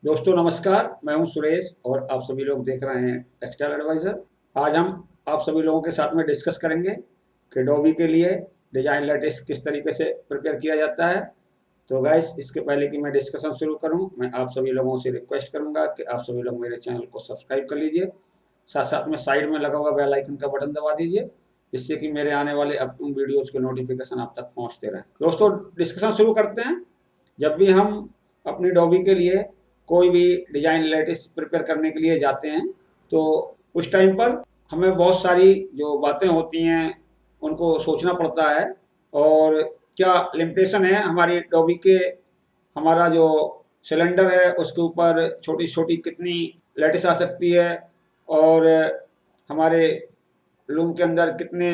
दोस्तों नमस्कार, मैं हूं सुरेश और आप सभी लोग देख रहे हैं टेक्सटाइल एडवाइज़र। आज हम आप सभी लोगों के साथ में डिस्कस करेंगे कि डॉबी के लिए डिज़ाइन लैटिस किस तरीके से प्रिपेयर किया जाता है। तो गाइस, इसके पहले कि मैं डिस्कशन शुरू करूं, मैं आप सभी लोगों से रिक्वेस्ट करूंगा कि आप सभी लोग मेरे चैनल को सब्सक्राइब कर लीजिए। साथ साथ में साइड में लगा हुआ बेल आइकन का बटन दबा दीजिए, जिससे कि मेरे आने वाले अपकमिंग वीडियोज़ के नोटिफिकेशन आप तक पहुँचते रहें। दोस्तों, डिस्कशन शुरू करते हैं। जब भी हम अपनी डॉबी के लिए कोई भी डिजाइन लेटेस प्रिपेयर करने के लिए जाते हैं, तो उस टाइम पर हमें बहुत सारी जो बातें होती हैं उनको सोचना पड़ता है। और क्या लिमिटेशन है हमारी डॉबी के, हमारा जो सिलेंडर है उसके ऊपर छोटी छोटी कितनी लेटेस आ सकती है, और हमारे लूम के अंदर कितने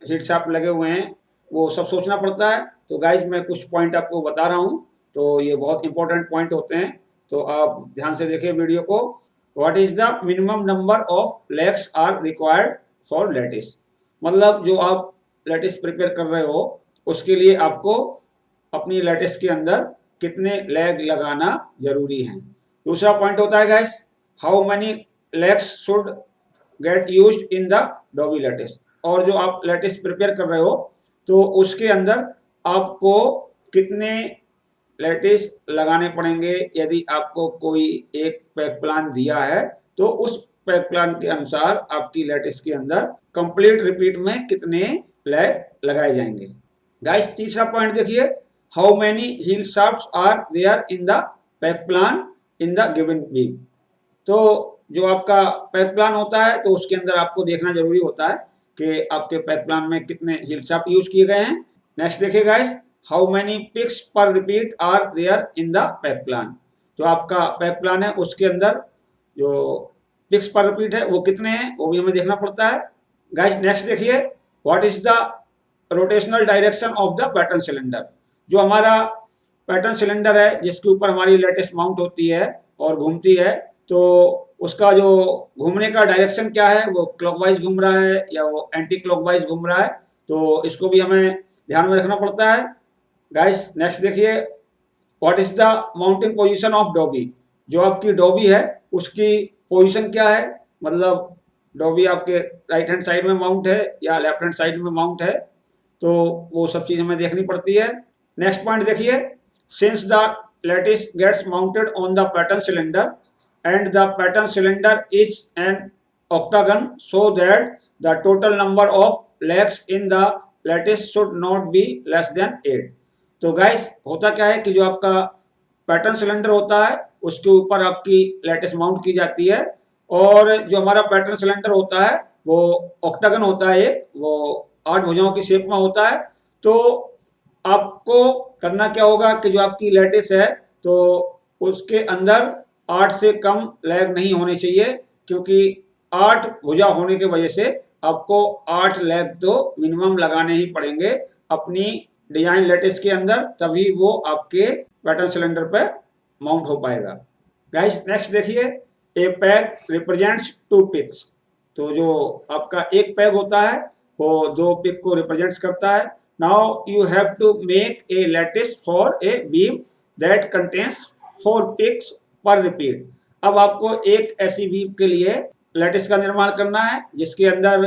हीट शाफ्ट लगे हुए हैं, वो सब सोचना पड़ता है। तो गाइज, मैं कुछ पॉइंट आपको बता रहा हूँ, तो ये बहुत इंपॉर्टेंट पॉइंट होते हैं, तो आप ध्यान से देखिए वीडियो को। What is the minimum number of legs are required for lattice, मतलब जो आप लेटिस प्रिपेयर कर रहे हो उसके लिए आपको अपनी लेटिस के अंदर कितने लेग लगाना जरूरी है। दूसरा पॉइंट होता है guys, how many legs should get use in the dobby lattice. और जो आप लेटिस प्रिपेयर कर रहे हो तो उसके अंदर आपको कितने लेटिस लगाने पड़ेंगे। यदि आपको कोई एक पैक प्लान दिया है तो उस पैक प्लान के अनुसार आपकी लेटिस के अंदर कंप्लीट रिपीट में कितने लेग लगाए जाएंगे। गाइस, तीसरा पॉइंट देखिए, how many heald shafts are there in the peg plan in the given beam. तो जो आपका पैक प्लान होता है तो उसके अंदर आपको देखना जरूरी होता है कि आपके पैक प्लान में कितने हील शाफ्ट यूज किए गए हैं। नेक्स्ट देखिए guys, how many picks per repeat are there in the peg plan. जो आपका पैक प्लान है उसके अंदर जो पिक्स पर रिपीट है वो कितने हैं, वो भी हमें देखना पड़ता है। गाइस, नेक्स्ट देखिए, what is the rotational direction of the pattern cylinder. जो हमारा पैटर्न सिलेंडर है जिसके ऊपर हमारी लेटेस्ट माउंट होती है और घूमती है, तो उसका जो घूमने का डायरेक्शन क्या है, वो क्लॉकवाइज घूम रहा है या वो एंटी क्लॉकवाइज घूम रहा है, तो इसको भी हमें ध्यान में रखना पड़ता है। गाइस, नेक्स्ट देखिए, what is the mounting position of dobby. जो आपकी डॉबी है उसकी पोजीशन क्या है, मतलब डॉबी आपके राइट हैंड साइड में माउंट है या लेफ्ट हैंड साइड में माउंट है, तो वो सब चीज हमें देखनी पड़ती है। नेक्स्ट पॉइंट देखिए, since the lattice gets mounted on the pattern cylinder and the pattern cylinder is an octagon, so that the total number of legs in the lattice should not be less than 8। तो guys, होता क्या है कि जो आपका pattern cylinder होता है उसके ऊपर आपकी लेटिस माउंट की जाती है, और जो हमारा पैटर्न सिलेंडर होता है वो ऑक्टागन होता है, एक वो 8 भुजाओं की शेप में होता है। तो आपको करना क्या होगा कि जो आपकी लेटिस है तो उसके अंदर 8 से कम लेग नहीं होने चाहिए, क्योंकि 8 भुजा होने की वजह से आपको 8 लेग तो मिनिमम लगाने ही पड़ेंगे अपनी डिजाइन लेटिस के अंदर, तभी वो आपके पैटर्न सिलेंडर पे माउंट हो पाएगा। गाइस, नेक्स्ट देखिए, ए पैग रिप्रेजेंट्स 2 पिक्स। तो जो आपका एक पैग होता है वो 2 पिक को रिप्रेजेंट करता है। Now you have to make a lattice for a beam that contains 4 picks per repeat. अब आपको एक ऐसी बीम के लिए लेटिस का निर्माण करना है जिसके अंदर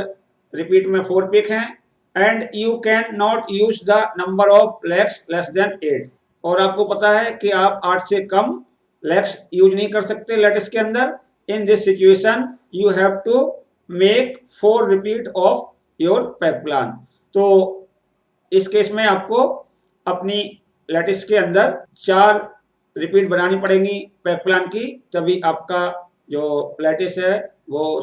रिपीट में 4 पिक हैं, and you can not use the number of legs less than 8। और आपको पता है कि आप 8 से कम लेग्स यूज नहीं कर सकते लेटिस के अंदर। In this situation you have to make 4 repeat of your peg plan. तो इस केस में आपको अपनी लेटिस के अंदर 4 रिपीट बनानी पड़ेंगी पैक प्लान की, तभी आपका जो लेटिस है वो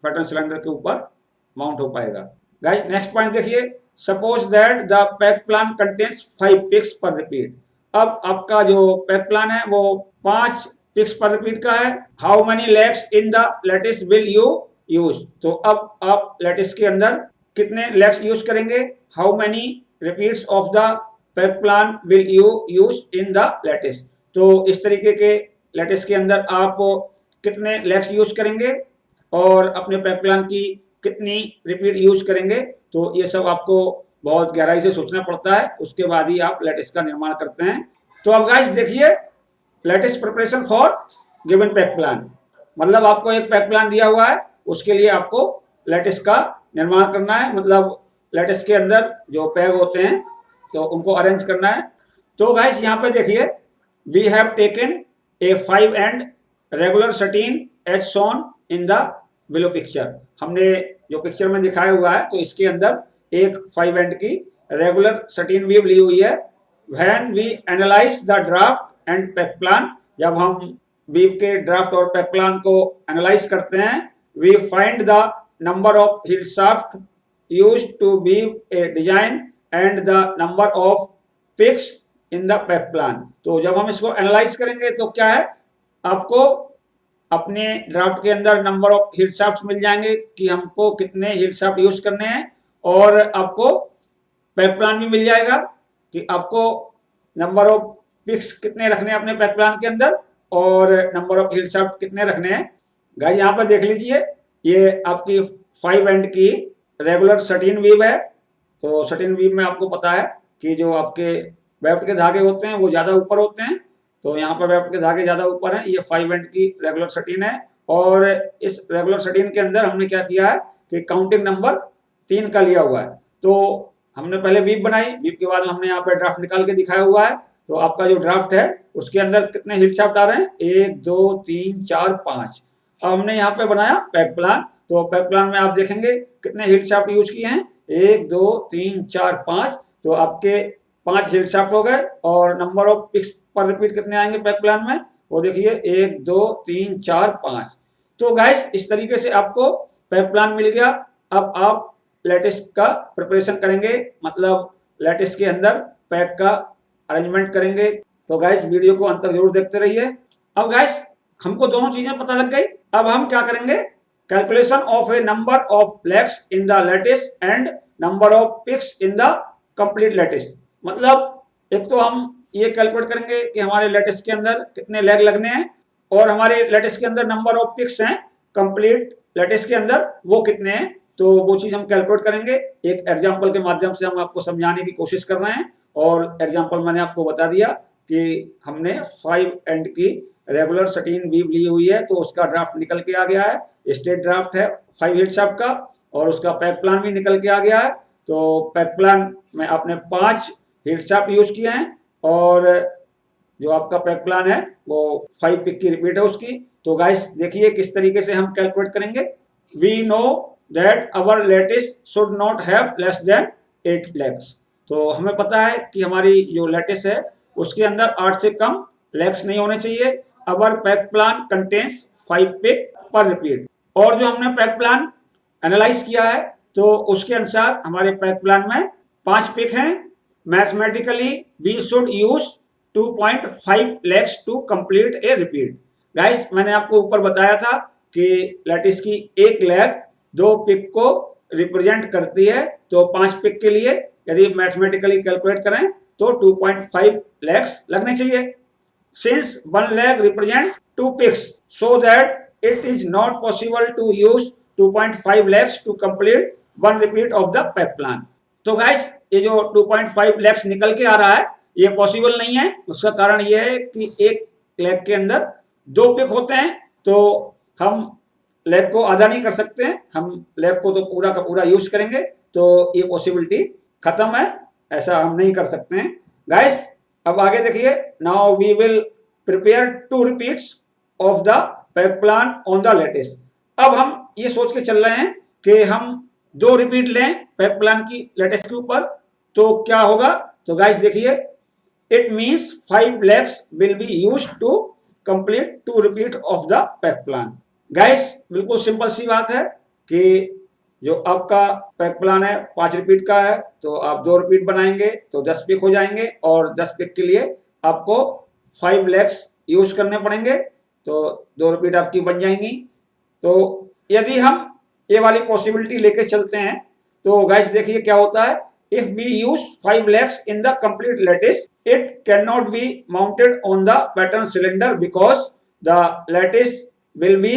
पैटर्न सिलेंडर के ऊपर माउंट हो पाएगा। गाइस, नेक्स्ट पॉइंट देखिए, suppose that the peg plan contains 5 picks per repeat. अब आपका जो पैक प्लान है वो 5 पिक्स पर रिपीट का है। How many legs in the lattice will you use. तो अब आप लेटिस के अंदर कितने लेग्स यूज करेंगे, how many repeats of the peg plan will you use in the lattice. तो इस तरीके के लेटिस के अंदर आप कितने लेग्स यूज करेंगे और अपने पैक प्लान की कितनी रिपीट यूज करेंगे, तो ये सब आपको बहुत गहराई से सोचना पड़ता है, उसके बाद ही आप लेटिस का निर्माण करते हैं। तो अब गाइस देखिए, lattice preparation for given peg plan, मतलब आपको एक पैक प्लान दिया हुआ है, उसके लिए आपको लैटिस का निर्माण करना है, मतलब लैटिस के अंदर जो पैग होते हैं तो उनको अरेंज करना है। तो गाइस यहाँ पे देखिए, we have taken a 5 and regular sateen as shown in the below picture. हमने जो पिक्चर में दिखाया हुआ है तो इसके अंदर एक 5 एंड की रेगुलर सटीन वीव ली हुई है। When we analyse the draft and peg plan, जब हम वीव के ड्राफ्ट और पैक प्लान को एनालाइज करते हैं, we find the number of heald shafts used to weave a design and the number of picks in the peg plan. तो जब हम इसको एनालाइज करेंगे तो क्या है, आपको अपने ड्राफ्ट के अंदर नंबर ऑफ हिल शाफ्ट मिल जाएंगे कि हमको कितने हिल शाफ्ट यूज करने हैं, और आपको पैक प्लान भी मिल जाएगा कि आपको नंबर ऑफ पिक्स कितने रखने हैं अपने पैक प्लान के अंदर, और नंबर ऑफ हिल शाफ्ट कितने रखने हैं। गाइस यहाँ पर देख लीजिए, ये आपकी 5 एंड की रेगुलर सटीन वीव है। तो सटीन वीव में आपको पता है कि जो आपके वेफ्ट के धागे होते हैं वो ज़्यादा ऊपर होते हैं, तो यहाँ पर वेफ्ट के धागे ज़्यादा ऊपर हैं। ये 5 एंड की रेगुलर सटीन है, और इस रेगुलर सटीन के अंदर हमने क्या किया है कि काउंटिंग नंबर 3 का लिया हुआ है। तो हमने पहले वीव बनाई, वीव के बाद हमने यहाँ पे ड्राफ्ट निकाल के दिखाया हुआ है। तो आपका जो ड्राफ्ट है उसके अंदर कितने हिल शाफ्ट आ रहे हैं, 1 2 3 4 5। अब हमने यहाँ पे बनाया पैक प्लान, तो पैक प्लान में आप देखेंगे कितने हिल शाफ्ट यूज किए हैं, 1 2 3 4 5। तो आपके 5 हिल शाफ्ट हो गए, और number of pics per repeat कितने आएंगे पैक प्लान में, वो देखिए 1 2 3 4 5। तो गाइस इस तरीके से आपको पैक प्लान मिल गया। अब आप लैटिस का प्रिपरेशन करेंगे, मतलब लैटिस के अंदर पैक का अरेंजमेंट करेंगे। तो गाइस वीडियो को अंत तक जरूर देखते रहिए। अब गाइस हमको दोनों चीजें पता लग गई। अब हम क्या करेंगे, calculation of a number of legs in the lattice and number of picks in the complete lattice. मतलब एक तो हम ये कैलकुलेट करेंगे कि हमारे लैटिस के अंदर कितने लेग लगने हैं, और हमारे लैटिस के अंदर नंबर ऑफ पिक्स हैं कंप्लीट लैटिस के अंदर वो कितने हैं, तो वो चीज हम कैलकुलेट करेंगे। एक एग्जांपल के माध्यम से हम आपको समझाने की कोशिश कर रहे हैं, और एग्जांपल मैंने आपको बता दिया कि हमने 5 एंड की रेगुलर सटीन वीव ली हुई है, तो उसका ड्राफ्ट निकल के आ गया है। स्टेट ड्राफ्ट है 5 हिल शाफ्ट का, और उसका पैक प्लान भी निकल के आ गया है। तो पैक प्लान में आपने 5 हिल शाफ्ट यूज किए हैं, और जो आपका पैक प्लान है वो 5 पिक की रिपीट है उसकी। तो गाइस देखिए किस तरीके से हम कैलकुलेट करेंगे। We know that our lattice should not have less than 8 legs. तो हमें पता है कि हमारी जो लैटिस है उसके अंदर 8 से कम लेग्स नहीं होने चाहिए। अवर पैक प्लान कंटेन्स 5 पिक पर रिपीट। और जो हमने पैक प्लान एनालाइज किया है तो उसके अनुसार हमारे पैक प्लान में 5 पिक हैं। Mathematically we should use 2.5 legs to complete a repeat. Guys मैंने आपको ऊपर बताया था कि लैटिस की एक लेग 2 पिक को रिप्रेजेंट करती है, तो 5 पिक के लिए यदि मैथमेटिकली कैलकुलेट करें तो 2.5 लेग्स लगने चाहिए। Since one leg represent 2 picks, so that it is not possible to use 2.5 legs to complete one repeat of the pack plan. तो guys ये जो 2.5 legs निकल के आ रहा है ये पॉसिबल नहीं है। उसका कारण ये है कि एक लेग के अंदर 2 पिक होते हैं, तो हम लेग को आधा नहीं कर सकते हैं, हम लेग को तो पूरा का पूरा यूज करेंगे, तो ये पॉसिबिलिटी खत्म है, ऐसा हम नहीं कर सकते हैं। गाइस अब आगे देखिए, now we will prepare 2 repeats of the peg plan on the lattice. अब हम ये सोच के चल रहे हैं कि हम 2 रिपीट लें पैक प्लान की लैटिस के ऊपर, तो क्या होगा। तो गाइस देखिए, it means 5 legs will be used to complete 2 repeat of the peg plan. Guys बिल्कुल सिंपल सी बात है कि जो आपका पैक प्लान है 5 रिपीट का है, तो आप 2 रिपीट बनाएंगे तो 10 पिक हो जाएंगे, और 10 पिक के लिए आपको 5 लेग्स यूज करने पड़ेंगे, तो 2 रिपीट आपकी बन जाएंगी। तो यदि हम ये वाली पॉसिबिलिटी लेके चलते हैं तो गाइस देखिए क्या होता है। If we use 5 legs in the complete lattice, it can not be mounted on the pattern cylinder because the lattice will be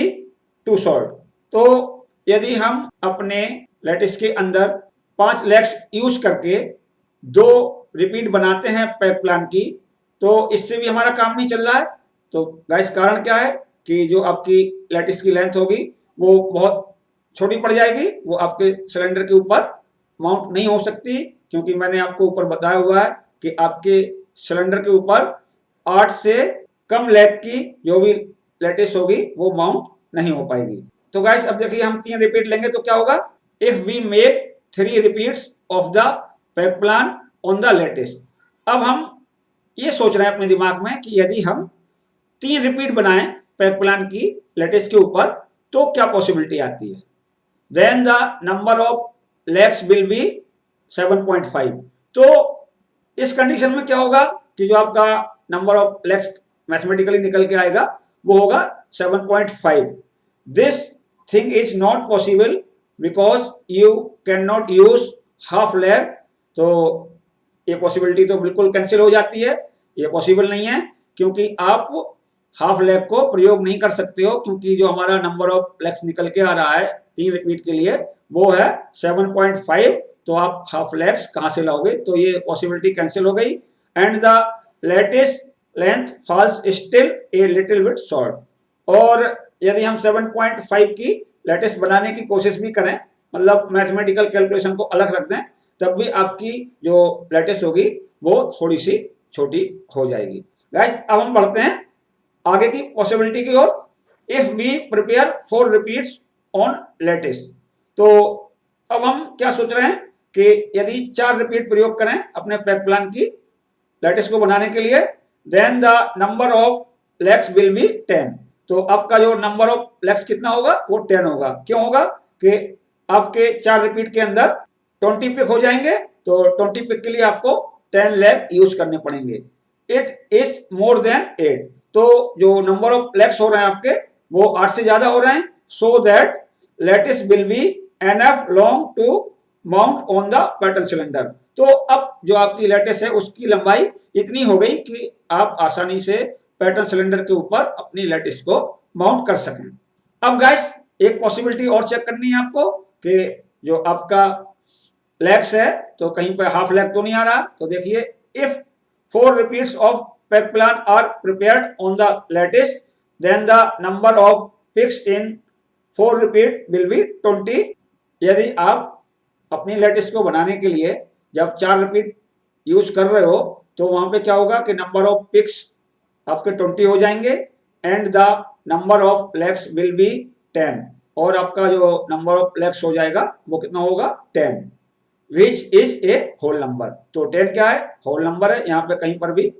too short. तो यदि हम अपने लैटिस के अंदर 5 लेग्स यूज करके 2 रिपीट बनाते हैं पैक प्लान की, तो इससे भी हमारा काम नहीं चल रहा है। तो गाइस कारण क्या है कि जो आपकी लैटिस की लेंथ होगी वो बहुत छोटी पड़ जाएगी, वो आपके सिलेंडर के ऊपर माउंट नहीं हो सकती, क्योंकि मैंने आपको ऊपर बताया हुआ है कि आपके सिलेंडर के ऊपर 8 से कम लेग की जो भी लैटिस होगी वो माउंट नहीं हो पाएगी। तो गाइस अब देखिए हम 3 रिपीट लेंगे तो क्या होगा, if we make 3 repeats of the peg plan on the lattice. अब हम ये सोच रहे हैं अपने दिमाग में कि यदि हम 3 रिपीट बनाएं पैक प्लान की लैटिस के ऊपर तो क्या पॉसिबिलिटी आती है। Then the number of legs will be 7.5। तो इस कंडीशन में क्या होगा कि जो आपका नंबर ऑफ लेग्स मैथमेटिकली निकल के आएगा वो होगा 7.5। This thing is not possible because you can not use half leg. तो ये पॉसिबिलिटी तो बिल्कुल कैंसिल हो जाती है, ये पॉसिबल नहीं है, क्योंकि आप हाफ लेग को प्रयोग नहीं कर सकते हो, क्योंकि जो हमारा नंबर ऑफ लेग्स निकल के आ रहा है 3 रिपीट के लिए वो है 7.5। तो आप हाफ लेग्स कहां से लाओगे, तो ये पॉसिबिलिटी कैंसिल हो गई। And the lattice length falls still a little bit short. और यदि हम 7.5 की लैटिस बनाने की कोशिश भी करें, मतलब मैथमेटिकल कैलकुलेशन को अलग रख दें, तब भी आपकी जो लैटिस होगी वो थोड़ी सी छोटी हो जाएगी। गाइस अब हम बढ़ते हैं आगे की पॉसिबिलिटी की ओर। If we prepare 4 repeats on lattice. तो अब हम क्या सोच रहे हैं कि यदि 4 रिपीट प्रयोग करें अपने पैक प्लान की लैटिस को बनाने के लिए, then the number of legs will be 10। तो आपका जो नंबर ऑफ लेग्स कितना होगा वो 10 होगा। क्यों होगा कि आपके 4 रिपीट के अंदर 20 पिक हो जाएंगे, तो 20 पिक के लिए आपको 10 लेग यूज करने पड़ेंगे। It is more than 8। तो जो नंबर ऑफ लेग्स हो रहे हैं आपके वो 8 से ज्यादा हो रहे हैं, so that lattice will be enough long to mount on the pattern cylinder. तो अब जो आपकी लैटिस है उसकी लंबाई इतनी हो गई कि आप आसानी से पैटर्न सिलेंडर के ऊपर अपनी लैटिस को माउंट कर सकें। अब गाइस एक पॉसिबिलिटी और चेक करनी है आपको कि जो आपका लेग्स है तो कहीं पर हाफ लेग तो नहीं आ रहा। तो देखिए, if 4 repeats of peg plan are prepared on the lattice, then the number of picks in 4 repeat will be 20। यदि आप अपनी लैटिस को बनाने के लिए जब 4 रिपीट यूज कर रहे हो तो वहां पे क्या होगा कि नंबर ऑफ पिक्स आपके 20 हो जाएंगे and the number of legs will be 10। और आपका जो नंबर ऑफ लेग्स हो जाएगा वो कितना होगा 10, which is a whole number. तो 10 क्या है, होल नंबर है, यहाँ पे कहीं पर भी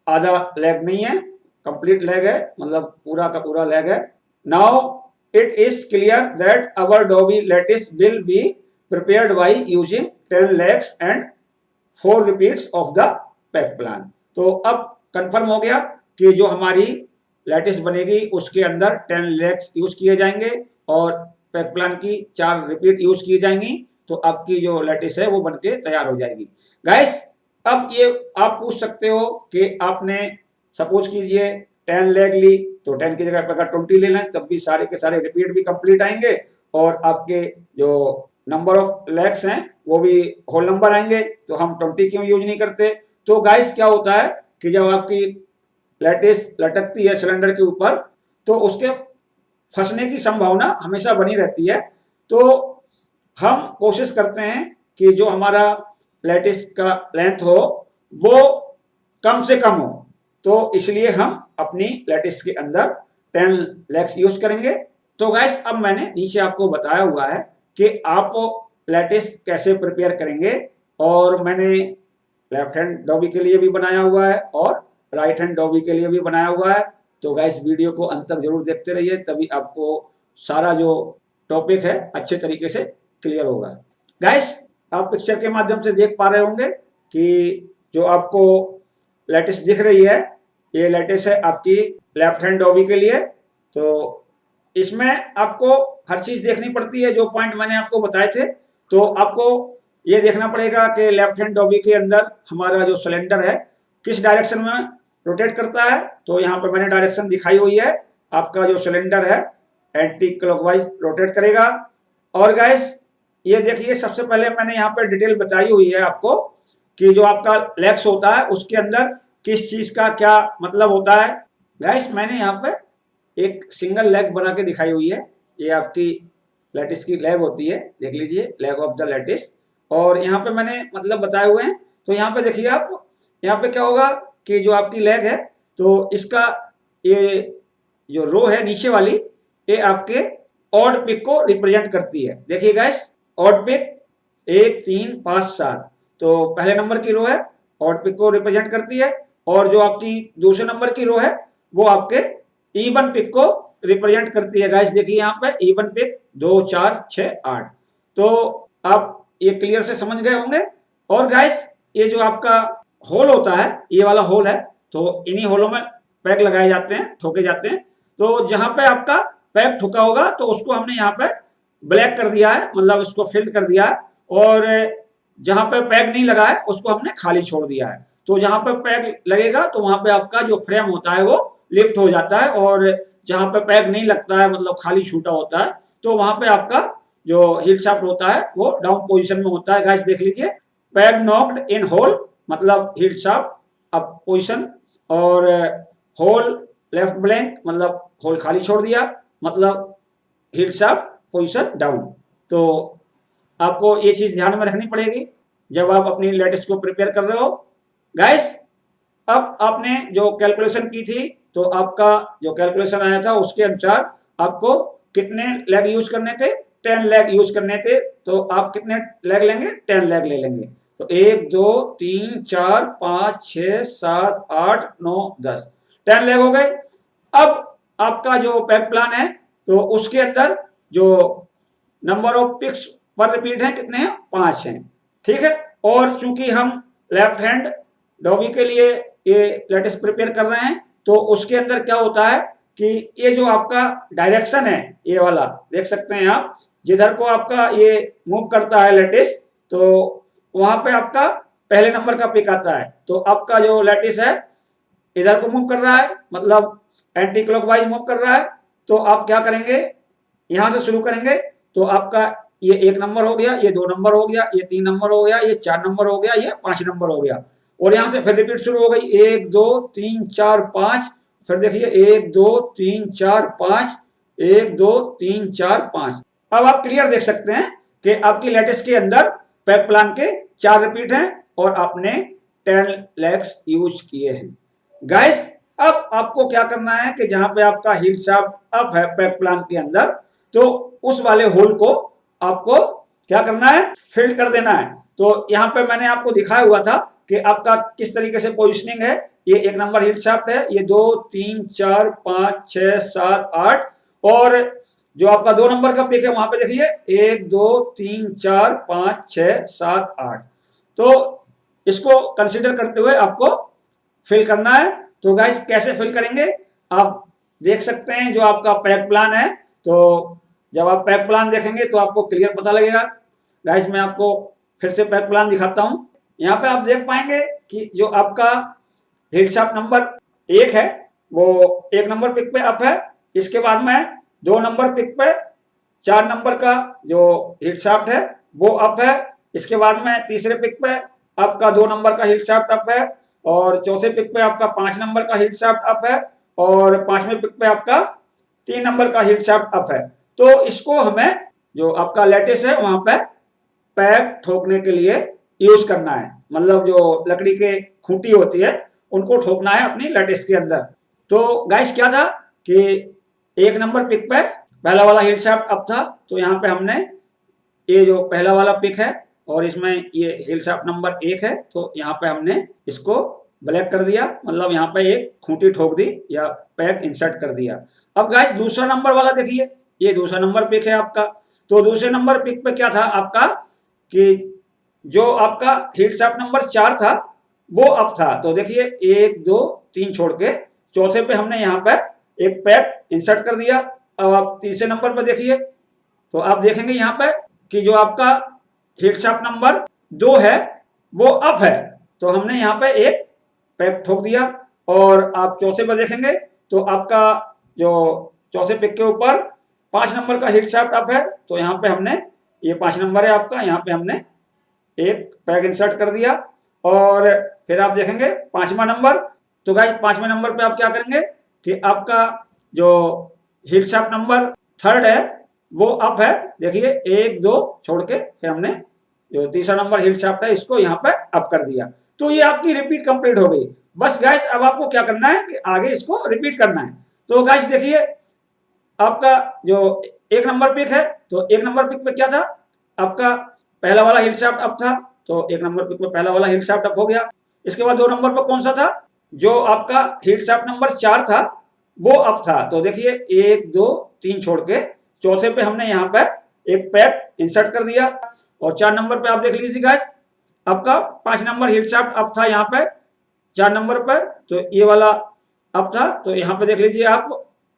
आधा लेग नहीं है, कंप्लीट लेग है, मतलब पूरा का पूरा लेग है। Now it is clear that our dobby lattice will be prepared by using 10 legs and 4 repeats of the peg plan. तो अब कंफर्म हो गया कि जो हमारी लैटिस बनेगी उसके अंदर 10 लेग्स यूज किए जाएंगे और पैक प्लान की 4 रिपीट यूज की जाएंगी, तो आपकी जो लैटिस है वो बनके तैयार हो जाएगी। गाइस अब ये आप पूछ सकते हो कि आपने सपोज कीजिए 10 लेग ली, तो 10 की जगह पर अगर 20 ले लें तब भी सारे के सारे रिपीट भी कंप्लीट आएंगे और आपके जो नंबर ऑफ लेग्स हैं वो भी होल नंबर आएंगे। तो हम 20 क्यों यूज नहीं करते। तो गाइस क्या होता है कि जब आपकी लैटिस लटकती है सिलेंडर के ऊपर तो उसके फंसने की संभावना हमेशा बनी रहती है। तो हम कोशिश करते हैं कि जो हमारा लैटिस का लेंथ हो वो कम से कम हो, तो इसलिए हम अपनी लैटिस के अंदर 10 लेग्स यूज करेंगे। तो गैस अब मैंने नीचे आपको बताया हुआ है कि आप लैटिस कैसे प्रिपेयर करेंगे, और मैंने लेफ्ट हैंड डॉबी के लिए भी बनाया हुआ है और राइट हैंड डॉबी के लिए भी बनाया हुआ है। तो गैस वीडियो को अंत तक जरूर देखते रहिए, तभी आपको सारा जो टॉपिक है अच्छे तरीके से क्लियर होगा। गैस आप पिक्चर के माध्यम से देख पा रहे होंगे कि जो आपको लैटिस दिख रही है ये लैटिस है आपकी लेफ्ट हैंड डॉबी के लिए। तो इसमें आपको हर चीज देखनी पड़ती है, जो पॉइंट मैंने आपको बताए थे। तो आपको ये देखना पड़ेगा कि लेफ्ट हैंड डॉबी के अंदर हमारा जो सिलेंडर है किस डायरेक्शन में रोटेट करता है। तो यहाँ पर मैंने डायरेक्शन दिखाई हुई है, आपका जो सिलेंडर है एंटी क्लॉकवाइज रोटेट करेगा। और गैस ये देखिए, सबसे पहले मैंने यहाँ पे डिटेल बताई हुई है आपको कि जो आपका लेग्स होता है उसके अंदर किस चीज का क्या मतलब होता है। गैस मैंने यहाँ पे एक सिंगल लेग बना के दिखाई हुई है। ये आपकी लैटिस की लेग होती है, देख लीजिए, लेग ऑफ द लैटिस। और यहाँ पे मैंने मतलब बताए हुए हैं। तो यहाँ पे देखिए आप, यहाँ पे क्या होगा कि जो आपकी लेग है, तो इसका ये जो रो है नीचे वाली, ये आपके ऑड पिक को रिप्रेजेंट करती है। देखिए गाइस, ऑड पिक 1 3 5 7, तो पहले नंबर की रो है, ऑड पिक को रिप्रेजेंट करती है। और जो आपकी दूसरे नंबर की रो है, वो आपके इवन पिक को रिप्रेजेंट करती है। गाइस देखिए यहाँ पे इवन पिक 2 4 6 8। तो आप ये क्लियर से समझ गए होंगे। और गाइस, ये जो आपका होल होता है, ये वाला होल है, तो इन्हीं होलों में पैक लगाए जाते हैं, ठोके जाते हैं। तो जहां पे आपका पैक ठुका होगा, तो उसको हमने यहाँ पे ब्लैक कर दिया है, मतलब उसको फिल कर दिया है। और जहां पे पैक नहीं लगा है, उसको हमने खाली छोड़ दिया है। तो जहां पे पैक लगेगा, तो वहां पे आपका जो फ्रेम होता है वो लिफ्ट हो जाता है। और जहां पे पैक नहीं लगता है, मतलब खाली छूटा होता है, तो वहां पे आपका जो हील शाफ्ट होता है वो डाउन पोजीशन में होता है। गाइस देख लीजिए, पैक नॉक्ड इन होल मतलब हील शाफ्ट अप पोजीशन, और होल लेफ्ट ब्लैंक मतलब होल खाली छोड़ दिया, मतलब हील शाफ्ट पोजीशन डाउन। तो आपको ये चीज ध्यान में रखनी पड़ेगी जब आप अपनी लैटिस को प्रिपेयर कर रहे हो। गाइस, अब आपने जो कैलकुलेशन की थी, तो आपका जो कैलकुलेशन आया था उसके अनुसार आपको कितने लेग यूज करने थे? 10 लेग यूज करने थे। तो आप कितने लेग लेंगे? 10 लेग ले लेंगे। तो 1 2 3 4 5 6 7 8 9 10, 10 लेग हो गए। अब आपका जो पैक प्लान है, तो उसके अंदर जो number of pics per repeat है कितने हैं? 5 हैं, ठीक है। और चूंकि हम लेफ्ट हैंड डॉगी के लिए ये लेटेस्ट प्रिपेयर कर रहे हैं, तो उसके अंदर क्या होता है कि ये जो आपका डायरेक्शन है, ये वाला देख सकते हैं आप, जिधर को आपका ये मूव करता है लेटिस, तो वहां पे आपका पहले नंबर का पिक आता है। तो आपका जो लेटिस है इधर को मूव कर रहा है, मतलब एंटी क्लॉकवाइज मूव कर रहा है। तो आप क्या करेंगे, यहां से शुरू करेंगे। तो आपका ये 1 नंबर हो गया, ये 2 नंबर हो गया, ये 3 नंबर हो गया, ये 4 नंबर हो गया, ये 5 नंबर हो गया। और यहां से फिर रिपीट शुरू हो गई, 1 2 3 4 5। फिर देखिए 1 2 3 4 5, 1 2 3 4 5। अब आप क्लियर देख सकते हैं कि आपकी लेटेस्ट के अंदर पैक प्लान के 4 रिपीट हैं और आपने 10 लेग्स यूज किए हैं। गाइस, अब आपको क्या करना है कि जहां पे आपका हील शाफ्ट अप है पैक प्लान के अंदर, तो उस वाले होल को आपको क्या करना है? फिल कर देना है। तो यहाँ पे मैंने आपको दिखाया हुआ था कि आपका किस तरीके से पोजिशनिंग है। ये 1 नंबर हील शाफ्ट है, ये 2 3 4 5 6 7 8। और जो आपका 2 नंबर का पिक है, वहां पे देखिए 1 2 3 4 5 6 7 8। तो इसको कंसिडर करते हुए आपको फिल करना है। तो गाइस, कैसे फिल करेंगे आप देख सकते हैं, जो आपका पैक प्लान है। तो जब आप पैक प्लान देखेंगे तो आपको क्लियर पता लगेगा। गाइस, मैं आपको फिर से पैक प्लान दिखाता हूं। यहाँ पे आप देख पाएंगे कि जो आपका हील शाफ्ट नंबर 1 है, वो 1 नंबर पिक पे अप है। इसके बाद में 2 नंबर पिक पे 4 नंबर का जो हील शाफ्ट है वो अप है। इसके बाद में तीसरे पिक पे आपका 2 नंबर का हील शाफ्ट अप है। और चौथे पिक पे आपका 5 नंबर का हील शाफ्ट अप है। और 5वें पिक पे आपका 3 नंबर का हील शाफ्ट अप है। तो इसको हमें जो आपका लेटिस है वहां पे पैक ठोकने के लिए यूज करना है, मतलब जो लकड़ी के खूंटी होती है उनको ठोकना है अपनी लेटिस के अंदर। तो गाइस, क्या था कि 1 नंबर पिक पे पहला वाला हील शाफ्ट अप था, तो यहाँ पे हमने ये जो पहला वाला पिक है और इसमें ये हील शाफ्ट नंबर 1 है, तो यहाँ पे हमने इसको ब्लैक कर दिया, मतलब यहाँ पे एक खूंटी ठोक दी या पैक इंसर्ट कर दिया। अब गाइस, दूसरा नंबर वाला देखिए, ये दूसरा नंबर पिक है आपका। तो दूसरे नंबर पिक पे क्या था आपका कि जो आपका हील शाफ्ट नंबर 4 था वो अप था। तो देखिए 1 2 3 छोड़ के चौथे पे हमने यहाँ पे एक पैक इंसर्ट कर दिया। अब आप तीसरे नंबर पर देखिए, तो आप देखेंगे यहाँ पे कि जो आपका हील शाफ्ट नंबर 2 है वो अप है, तो हमने यहाँ पे एक पैक ठोक दिया। और आप चौथे पर देखेंगे तो आपका जो चौथे पिक के ऊपर 5 नंबर का हील शाफ्ट अप है, तो यहाँ पे हमने ये 5 नंबर है आपका, यहाँ पे हमने एक पैक इंसर्ट कर दिया। और फिर आप देखेंगे 5वां नंबर। तो गाइस, 5वें नंबर पे आप क्या करेंगे कि आपका जो हील शाफ्ट नंबर 3 है वो अप है। देखिए 1 2 छोड़ के फिर हमने जो तीसरा नंबर हील शाफ्ट है इसको यहाँ पे अप कर दिया। तो ये आपकी रिपीट कंप्लीट हो गई। बस गाइस अब आपको क्या करना है कि आगे इसको रिपीट करना है। तो गाइस देखिए आपका जो 1 नंबर पिक है, तो 1 नंबर पिक पे क्या था, आपका पहला वाला हील शाफ्ट अप था, तो 1 नंबर पिक में पहला वाला हील शाफ्ट अप हो गया। इसके बाद 2 नंबर पर कौन सा था, जो आपका हील शाफ्ट नंबर 4 था वो अप था। तो देखिए 1 2 3 छोड़ के चौथे पे हमने यहाँ पे एक पैक इंसर्ट कर दिया। और 4 नंबर पे आप देख लीजिए गाइस आपका 5 नंबर हील शाफ्ट अप था यहाँ पे 4 नंबर पर, तो ये वाला अप था। तो यहाँ पे देख लीजिए आप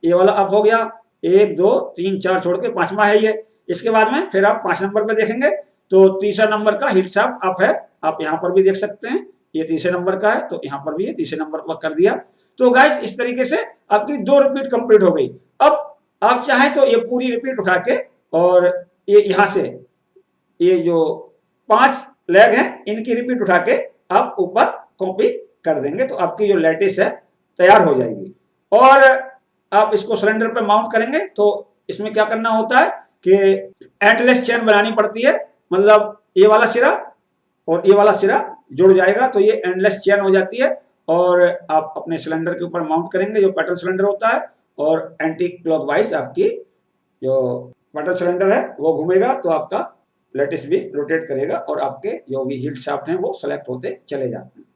ये वाला अप हो गया, 1 2 3 4 छोड़ के 5वां है ये। इसके बाद में फिर आप 5 नंबर पे देखेंगे तो तीसरा नंबर का हील शाफ्ट अप है, आप यहाँ पर भी देख सकते हैं ये तीसरे नंबर का है, तो यहाँ पर भी ये तीसरे नंबर पर कर दिया। तो गाइस इस तरीके से आपकी 2 रिपीट कंप्लीट हो गई। अब आप चाहें तो ये पूरी रिपीट उठा के और ये यहाँ से ये जो 5 लेग हैं इनकी रिपीट उठा के आप ऊपर कॉपी कर देंगे तो आपकी जो लैटिस है तैयार हो जाएगी। और आप इसको सिलेंडर पे माउंट करेंगे तो इसमें क्या करना होता है कि एंडलेस चेन बनानी पड़ती है, मतलब ये वाला सिरा और ये वाला सिरा जुड़ जाएगा तो ये एंडलेस चेन हो जाती है। और आप अपने सिलेंडर के ऊपर माउंट करेंगे जो पैटर्न सिलेंडर होता है, और एंटी क्लॉकवाइज आपकी जो पैटर्न सिलेंडर है वो घूमेगा तो आपका लैटिस भी रोटेट करेगा और आपके जो भी हील शाफ्ट हैं वो सेलेक्ट होते चले जाते हैं।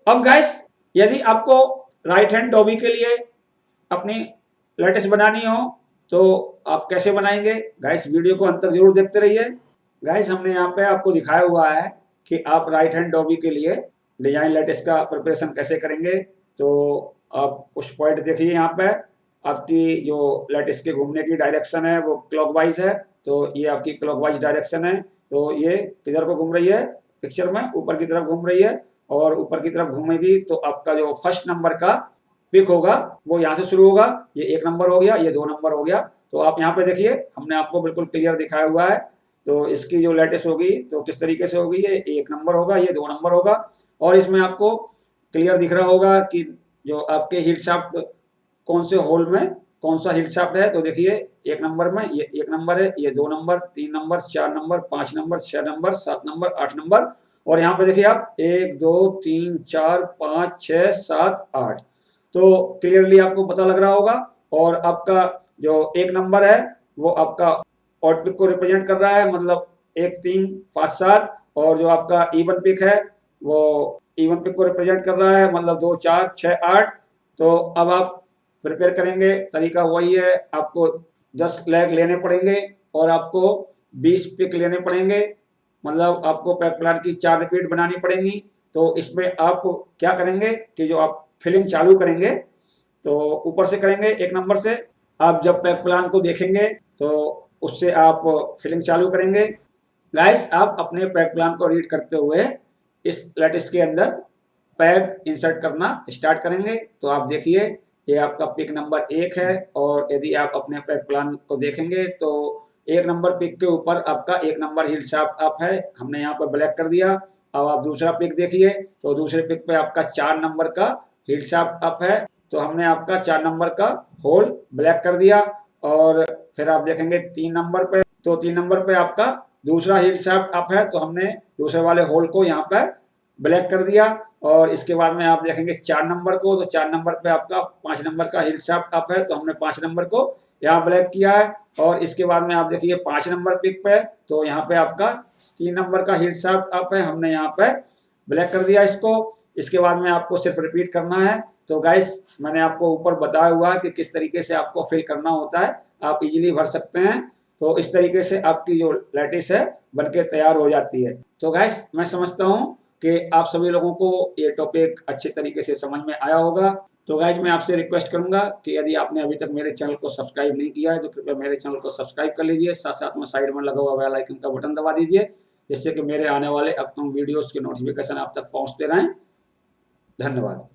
अब गाइस यदि आपको राइट हैंड डॉबी के लिए अपनी लैटिस बनानी हो तो आप कैसे बनाएंगे, गाइस वीडियो को अंत तक जरूर देखते रहिए। गाइस हमने यहाँ पे आपको दिखाया हुआ है कि आप राइट हैंड डॉबी के लिए डिजाइन लैटिस का प्रिपरेशन कैसे करेंगे। तो आप कुछ पॉइंट देखिए, यहाँ पे आपकी जो लैटिस के घूमने की डायरेक्शन है वो क्लॉकवाइज है, तो ये आपकी क्लॉकवाइज डायरेक्शन है। तो ये किधर को घूम रही है पिक्चर में, ऊपर की तरफ घूम रही है, और ऊपर की तरफ घूमेगी तो आपका जो फर्स्ट नंबर का पिक होगा वो यहाँ से शुरू होगा, ये 1 नंबर हो गया, ये 2 नंबर हो गया। तो आप यहाँ पे देखिए हमने आपको बिल्कुल क्लियर दिखाया हुआ है। तो इसकी जो लैटिस होगी तो किस तरीके से होगी, ये 1 नंबर होगा, ये 2 नंबर होगा, और इसमें आपको क्लियर दिख रहा होगा कि जो आपके हील शाफ्ट कौन से होल में कौन सा हील शाफ्ट है। तो देखिए 1 नंबर में ये 1 नंबर है, ये 2 number, 3 number, 4 number, 5 number, 6 number, 7 number, 8 number, और यहाँ पे देखिए आप 1 2 3 4 5 6 7 8। तो क्लियरली आपको पता लग रहा होगा। और आपका जो 1 नंबर है वो आपका ऑड पिक को रिप्रेजेंट कर रहा है, मतलब 1 3 5 7, और जो आपका इवन पिक है वो इवन पिक को रिप्रेजेंट कर रहा है, मतलब 2 4 6 8। तो अब आप प्रिपेयर करेंगे, तरीका वही है, आपको 10 लेग लेने पड़ेंगे और आपको 20 पिक लेने पड़ेंगे, मतलब आपको पैक प्लान की 4 रिपीट बनानी पड़ेंगी। तो इसमें आप क्या करेंगे कि जो आप फिलिंग चालू करेंगे तो ऊपर से करेंगे 1 नंबर से। आप जब पैक प्लान को देखेंगे तो उससे आप फिलिंग चालू करेंगे। गाइस आप अपने पैक प्लान को रीड करते हुए इस लैटिस के अंदर पैक इंसर्ट करना स्टार्ट करेंगे। तो आप देखिए ये आपका पिक नंबर 1 है, और यदि आप अपने पैक प्लान को देखेंगे तो 1 नंबर पिक के ऊपर आपका 1 नंबर हील शाफ्ट अप है, हमने यहाँ पर ब्लैक कर दिया। अब आप दूसरा पिक देखिए तो दूसरे पिक पे आपका 4 नंबर का हील शाफ्ट अप है, तो हमने आपका 4 नंबर का होल ब्लैक कर दिया। और फिर आप देखेंगे 3 नंबर पे, तो 3 नंबर पे आपका दूसरा हील शाफ्ट अप है, तो हमने दूसरे वाले होल को यहाँ पर ब्लैक कर दिया। और इसके बाद में आप देखेंगे 4 नंबर को, तो 4 नंबर पे आपका 5 नंबर का हील शाफ्ट अप है, तो हमने 5 नंबर को यहाँ ब्लैक किया है। और इसके बाद में आप देखिए 5 नंबर पिक पे, तो यहाँ पे आपका 3 नंबर का हील शाफ्ट अप है, हमने यहाँ पे ब्लैक कर दिया इसको। इसके बाद में आपको सिर्फ रिपीट करना है। तो गाइस मैंने आपको ऊपर बताया हुआ है कि किस तरीके से आपको फिल करना होता है, आप इजीली भर सकते हैं। तो इस तरीके से आपकी जो लैटिस है बनके तैयार हो जाती है। तो गाइस मैं समझता हूँ कि आप सभी लोगों को ये टॉपिक अच्छे तरीके से समझ में आया होगा। तो गाइस मैं आपसे रिक्वेस्ट करूंगा कि यदि आपने अभी तक मेरे चैनल को सब्सक्राइब नहीं किया है तो कृपया मेरे चैनल को सब्सक्राइब कर लीजिए, साथ साथ में साइड में लगा हुआ बेल आइकन का बटन दबा दीजिए, जिससे कि मेरे आने वाले अपकमिंग वीडियोस के नोटिफिकेशन आप तक पहुंचते रहें। धन्यवाद।